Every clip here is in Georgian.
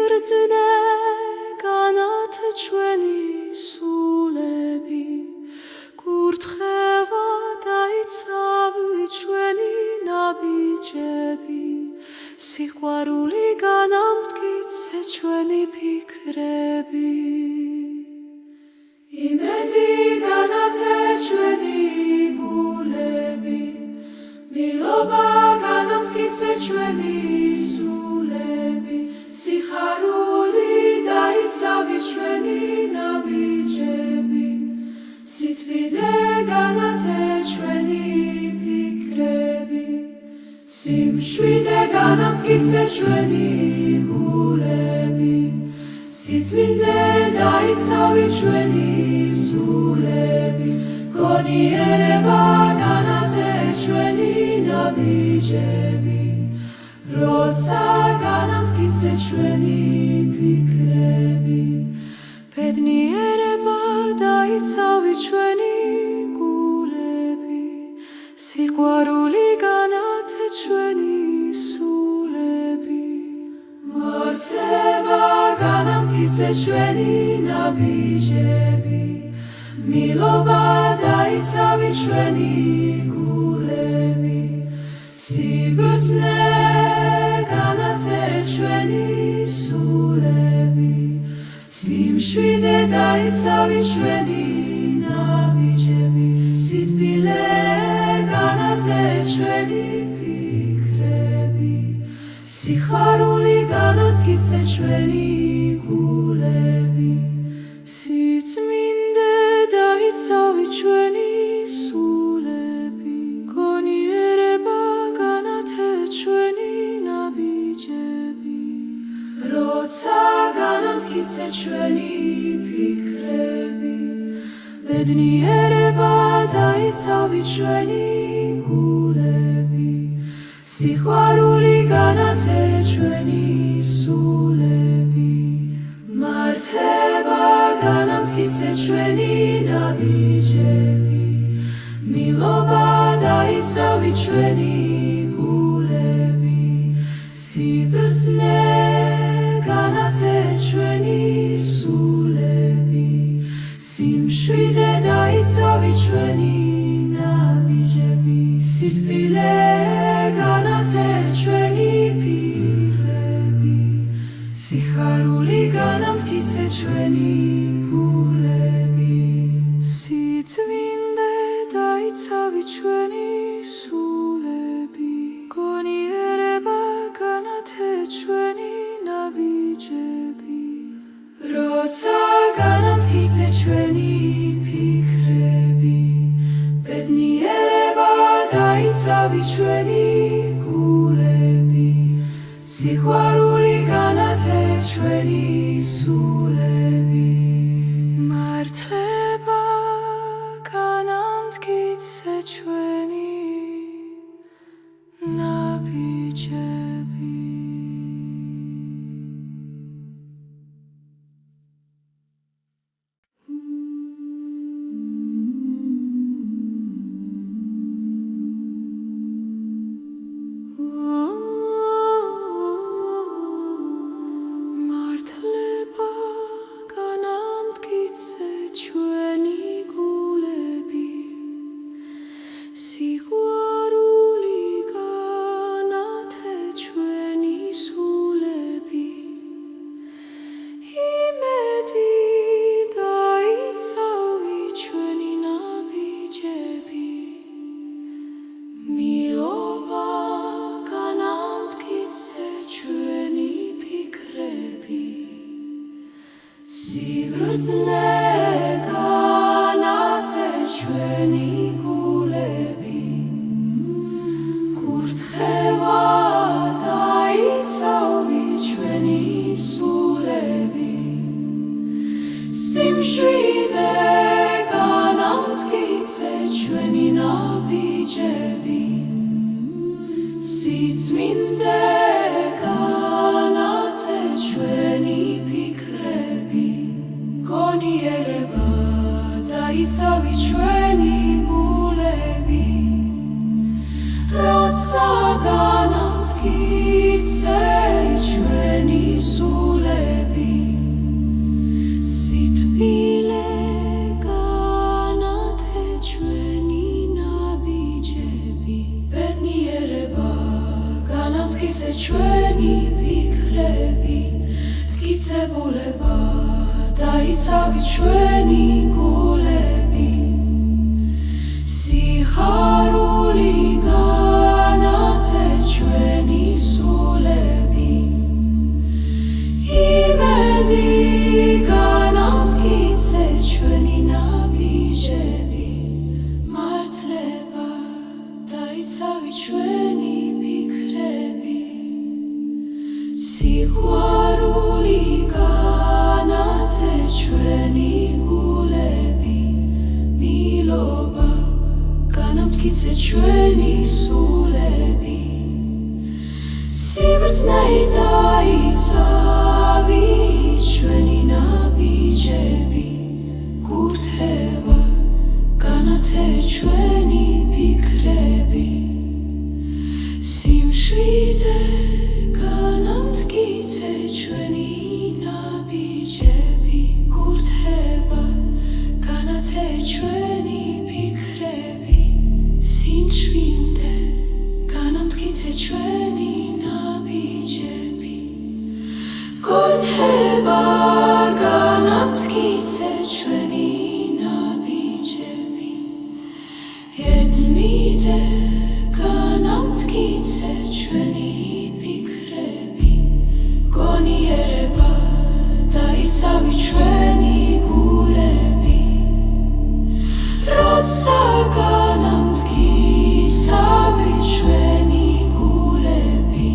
სიბრძნე განათა ჩვენი სულები კურთხევა დაიცავი ჩვენი ნაბიჯები სიყვარული განამტკიცე ჩვენი ფიქრები იმედი განათე ჩვენი გულები მილობა განამტკიცე ჩვენი სულები სიხარული დაიცავი ჩვენი ნაბიჯები სითბიდე განათე ჩვენი ფიქრები სიმშვიდე განამტკიცე ჩვენი გულები სიწმინდე დაიცავი ჩვენი სულები გონიერება განათე ჩვენი ნაბიჯები როცა განამტკიცე ჩვენი ფიქრები ბედნიერება დაიცავი ჩვენი გულები სიყვარული განათე ჩვენი სულები მართლება განამტკიცე ჩვენი ნაბიჯები მილობა დაიცავი ჩვენი გულები სიბრძნე განათე ჩვენი სულები სიმშვიდე დაიცავი ჩვენი ნაბიჯები სითბილე განათე ჩვენი ფიქრები სიხარული განამტკიცე ჩვენი გულები სიწმინდე დაიცავი ჩვენი სულები გონიერება განათე ჩვენი ნაბიჯები როცა განამტკიცე ჩვენი ფიქრები ბედნიერება დაიცავი ჩვენი გულები სიყვარული განათე ჩვენი სულები მართლება განამტკიცე ჩვენი ნაბიჯები მილობა დაიცავი ჩვენი გულები სიბრძნე განათე ჩვენი სულები სიმშვიდე დაიცავი ჩვენი ნაბიჯები სითბილე განათე ჩვენი ფიქრები სიხარული განამტკიცე ჩვენი გულები სიწმინდე დაიცავი ჩვენი სულები გონიერება განათე ჩვენი ნაბიჯები როცა განამტკიცე ჩვენი ფიქრები ბედნიერება დაიცავი ჩვენი გულები სიყვარული განათე ჩვენი სულები მართლება განამტკიცე ჩვენი ნაბიჯები მართლება განამტკიცე ჩვენი გულები სიყვარული განათე ჩვენი სულები იმედი დაიცავი ჩვენი ნაბიჯები მილობა განამტკიცე ჩვენი ფიქრები სიბრძნე განათე ჩვენი გულები კურთხევა დაიცავი ჩვენი სულები სიმშვიდე განამტკიცე ჩვენი ნაბიჯები სიწმინდე განათე ჩვენი ფიქრები გონიერება დაიცავი ჩვენი გულები როცა განამტკიცე ჩვენი სულები მტკიცებულება დაიცავი ჩვენი გულები სიხარული განათე ჩვენი სულები იმედი განამტკიცე ჩვენი ნაბიჯები მართლება დაიცავი ჩვენი ფიქრები სიყვარული განათე ჩვენი გულები მილობა განამტკიცე ჩვენი სულები სიბრძნეი დაიცავი ჩვენი ნაბიჯები გურთება განათე ჩვენი ფიქრები სიმშვიდე განამტკიცე ჩვენი ნაბიჯები გურთება განათე ჩვენი ფიქრები სიმშვიდე განამტკიცე ჩვენი ნაბიჯები გურთება განამტკიცე ჩვენი ნაბიჯები ეძმიდე განამტკიცე ჩვენი ფიქრები გონიერება დაიცავი ჩვენი გულები როცა განამტკიცავი ჩვენი გულები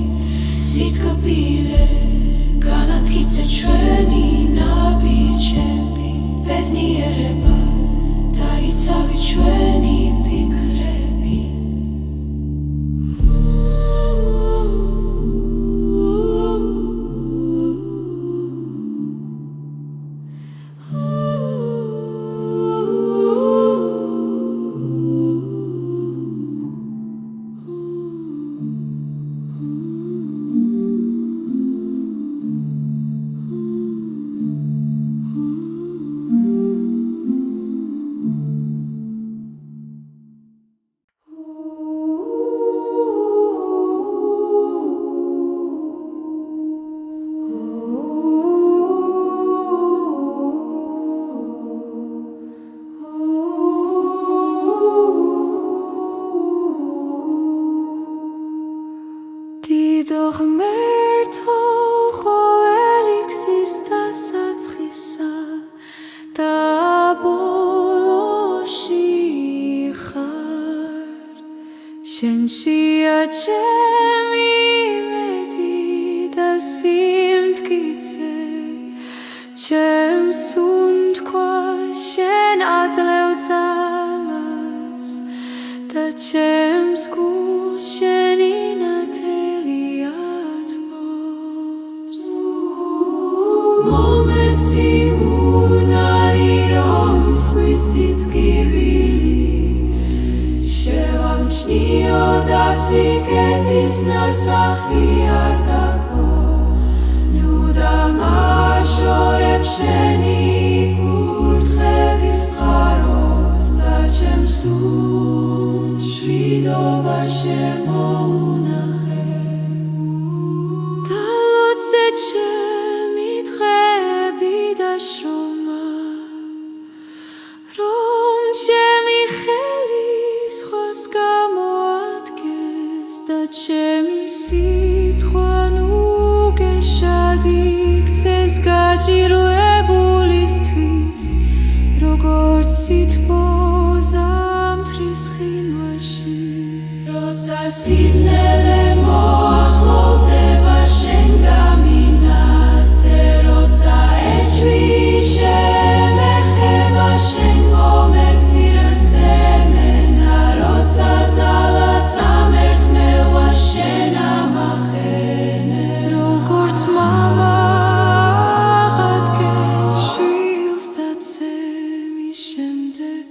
სიტკბილე განამტკიცე ჩვენი ნაბიჯები ბედნიერება დაიცავი ჩვენი ფიქრები დიდო ღმერთო ყოველი გზის დასაწყისა და ბოლოში ხარ შენშია ჩემი იმედი და სიმტკიცე ჩემს უნთქვა შენ აძლევ ძალას და ჩემს გულს შენი მომეცი უნარი რომ სიტკივილი შევამჩნიო და სიკეთის ნასახი არ დაგო ნუ დამაშორებ შენი კურთხევის წყაროს და ჩემს მშვიდობა შემოუნახე დალოცე ჩემი დღეები და შრომა რომ ჩემი ხელი სხვას გამოადგეს და ჩემი სიტყვა ნუ გეშად იქცეს გაჭირვებულისთვის როგორც სითბოზა მთრის ხინვაში როცა სიმნელე მოახლოვდება შენ გამინათე როცა ეჭვი შემეხება შენ მომეცი რწმენა როცა ძალა წამერთმევა შენ ამახენე როგორც მამა აღადგენ შვილს და ცემის შემდეგ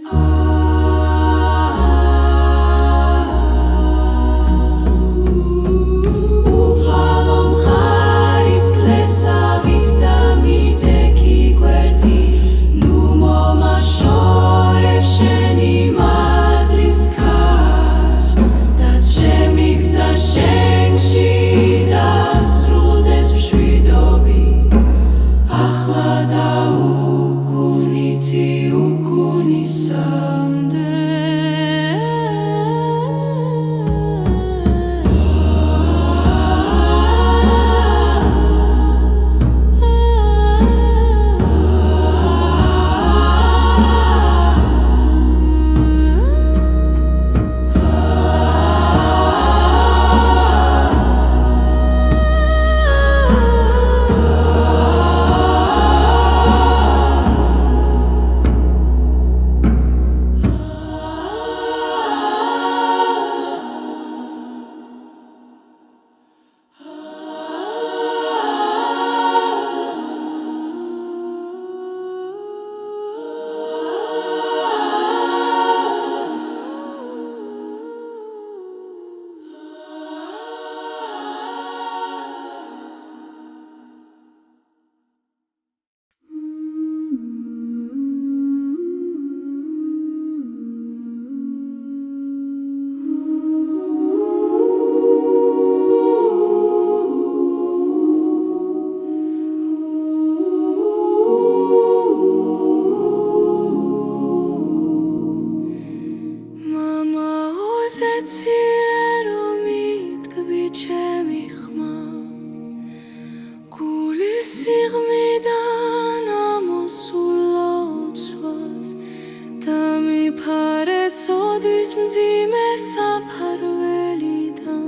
სიღმიდან ამოსულ ლოცვას და მიფარე ცოდვის მძიმე საფარველიდან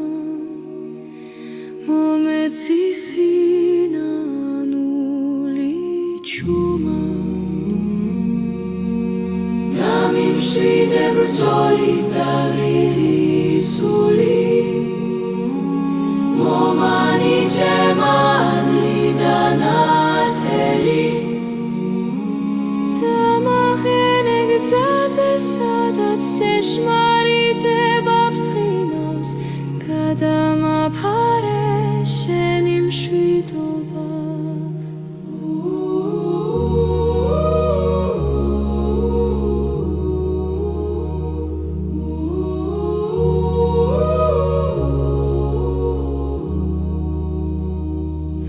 მომეცი სინანული ჩუმა და მიმშვიდე ბრძოლით და ლილი სული მომანიჭე მადლი და ნათელი და მახენე გზაზე სადაც ჭეშმარიტება ბრწყინავს გადამაფარე შენი მშვიდობა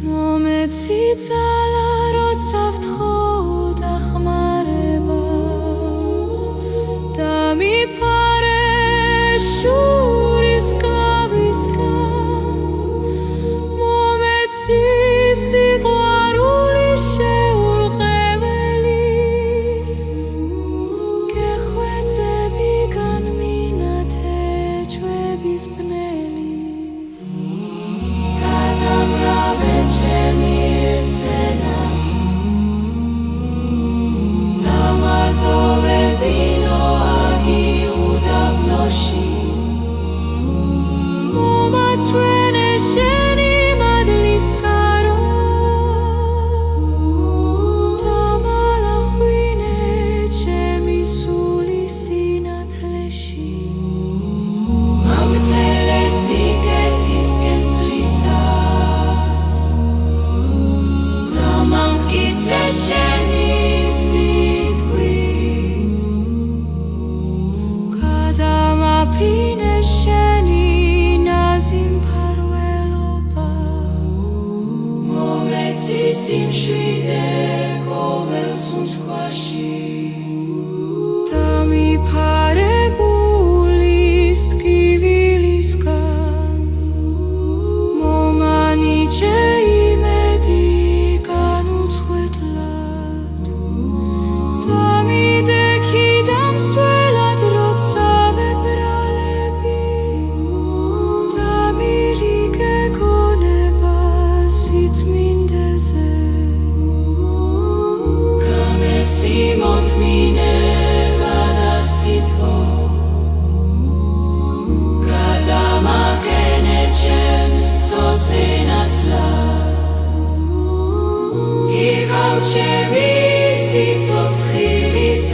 მომეცი ძალა როცა ვთხოვ დახმარებას და მიფარე შურის კლავისგან მომეცი სიყვარული შეურყეველი გეხვეწებიგან მინათე ჩვების ბნელი გადამრავე ჩემი რეცენა და მარტოვებინო აგი უდაბნოში მომაჩვენე შენი მადლის ხარო და მალახვინე ჩემი სული სინათლეში ამთელე სიკეთისკენ ცვლისას და მამკიცე შენი სიტყვით გადამაფრინე შენი ნაზი მფარველობა მომეცი სიმშვიდე ყოველს უთქვაში და მიფარე გულის ტკივილისგან მომანიჭე იმედი განუწყვეტლად და მიდექი დამსველად როცა ვებრალები და მირიგე გონება სიწმინდეზე გამეცი მოთმინება და სითბო გადამაგენე ჩემს ცოცხლ ნათლად იღავ ჩემი სიცოცხლის